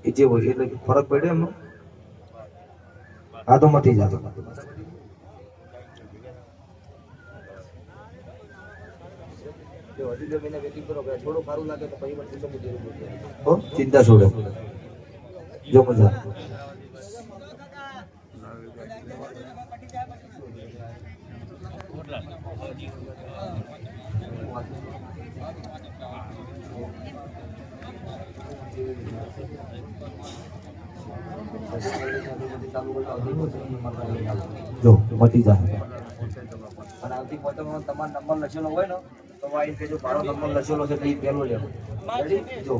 એ જે હોય એટલે ફરક પડે એમનો. હા તો મટી જતો. ચિંતા છોડો જો મજા જો મટી જાય. અને આવતી પોતાનો તમારો નંબર લખેલો હોય ને તો વાઈ કે જો મારો નંબર લખેલો છે તો એ પેલો લેવો. જો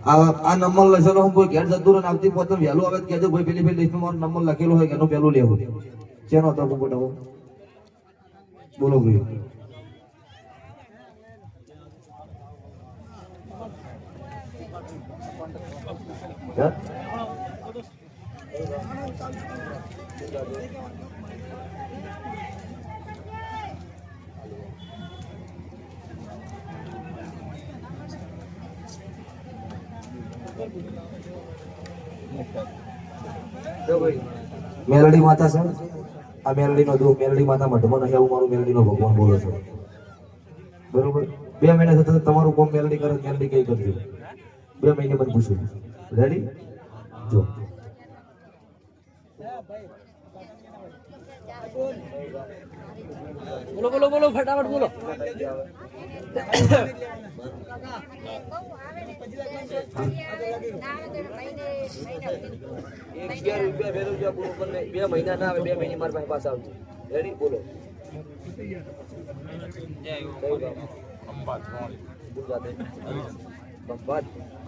આ નંબર લખેલો હું કોઈ ઘેર જતું રહે આવતી પોતે વહેલું આવે કહેજો ભાઈ પેલી લિસ્ટમાં મારો નંબર લખેલો હોય એનો પેલું લેવું. ચેનો હતો બટાવો બોલો ભાઈ. મેલડી માતા છે આ મેલડી નો દુઃખ મેલડી માતા માટે મને એવું મારું મેલડી નો ભગવાન બોલો છો બરોબર. 2 મહિના થતા તમારું કોમ મેલડી કરે મેલડી કઈ કરજો 2 મહિને મને પૂછું. રેડી જો બોલો બોલો બોલો ફટાફટ બોલો. ₹2 મહિના ના આવે 2 મહિને મારા પાસે આવજો. રેડી બોલો.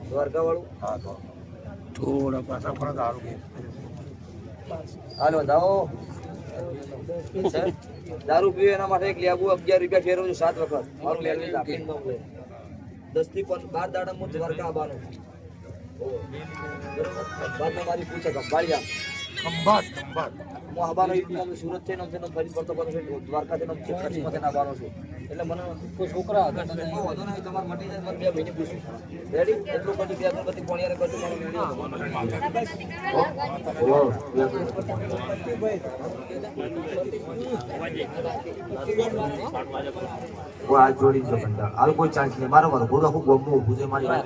દ્વારકા વાળું થોડા પાછા ફરક સારું હાલો જાઓ. દારૂ પીવે એના માટે એક લેબુ ₹11 ફેરવું છું 7 વખત. મારું લેવી આપીને 10 થી 12 દાડામાં દ્વારકા આવવાનો. બરોબર મારી પૂછે ગંભાળિયા ખંભાત હું આવવાનો સુરત થઈને ફરી પડતો દ્વારકા થઈને આવવાનો છું. એટલે મને કોઈ છોકરા હતા વધુ નહીં તમારે મટી જાય મને 2 મહિને પૂછું. રેડી એટલું બધું 2 અગરબત્તી પોણિયારે બધું મારું આ જોડી જો કંટા હાલ કોઈ ચાન્સ નહીં મારો મારો બોલો હું ગમો ઊભું છે મારી વાત.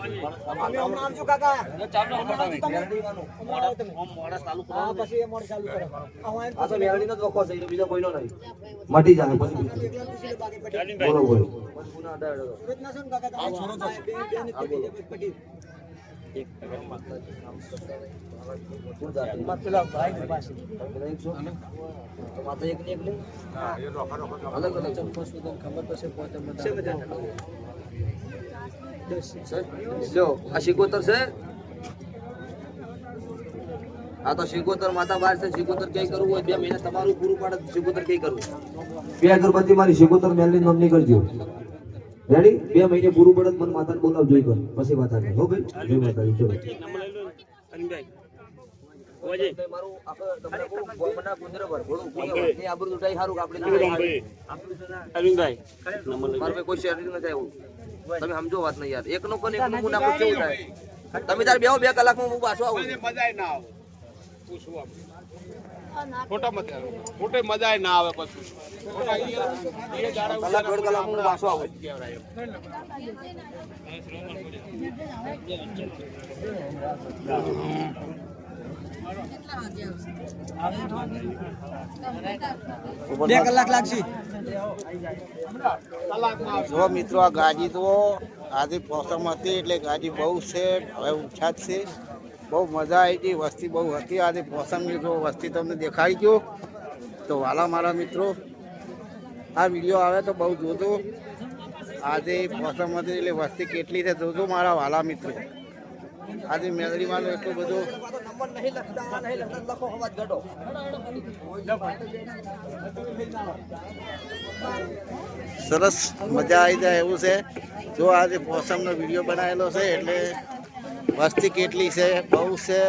આ તો મેરડી નો જ વખો છે બીજો કોઈનો નહીં. મટી જાય પછી બોલો બોલો. આ શિકોતર છે. આ તો શિકોતર માતા બહાર છે. શિકોતર કઈ કરવું હોય 2 મહિના તમારું પૂરું પાડે. શિકોતર કઈ કરવું 2 અગરબત્તી મારી શિકોતર મેલની નોંધણી કરજો. રેડી 2 મહિને પૂરું પડે મને માતાને બોલાવ જોઈ કર પછી વાત આવે. હો ભાઈ જય માતાજી. ચલો મારું તમને ગોમના ગુંદર પર ઘોડું એ આબરૂ ઉઠાઈ સારું આપણે મારું કોઈ શેર નથી આવ્યું. તમે સમજો વાત નહીં યાર. એકનો કોને એકનું હું નાખું કેવું થાય. તમે તાર 2 કલાકમાં હું પાછો આવું. મજા ના આવે પૂછવા ફોટા મત ફોટે મજા ના આવે પછી કલાક 1.5 કલાક હું પાછો આવું. જો મિત્રો આ ગાડી તો આજે પોસમ હતી એટલે ગાડી બહુ છે. હવે ઉછા જ છે. બહુ મજા આવી હતી. વસ્તી બહુ હતી આજે પોસમની. જો વસ્તી તમને દેખાડી ગયો તો વાલા મારા મિત્રો આ વિડીયો આવે તો બહુ જોજો. આજે પોસમ હતી એટલે વસ્તી કેટલી છે જોજો મારા વાલા મિત્રો. આજે મેલડીમાં એટલું બધું સરસ મજા આવી જાય એવું છે. જો આજે પોસમનો વિડીયો બનાવેલો છે એટલે વસ્તી કેટલી છે બહુ છે.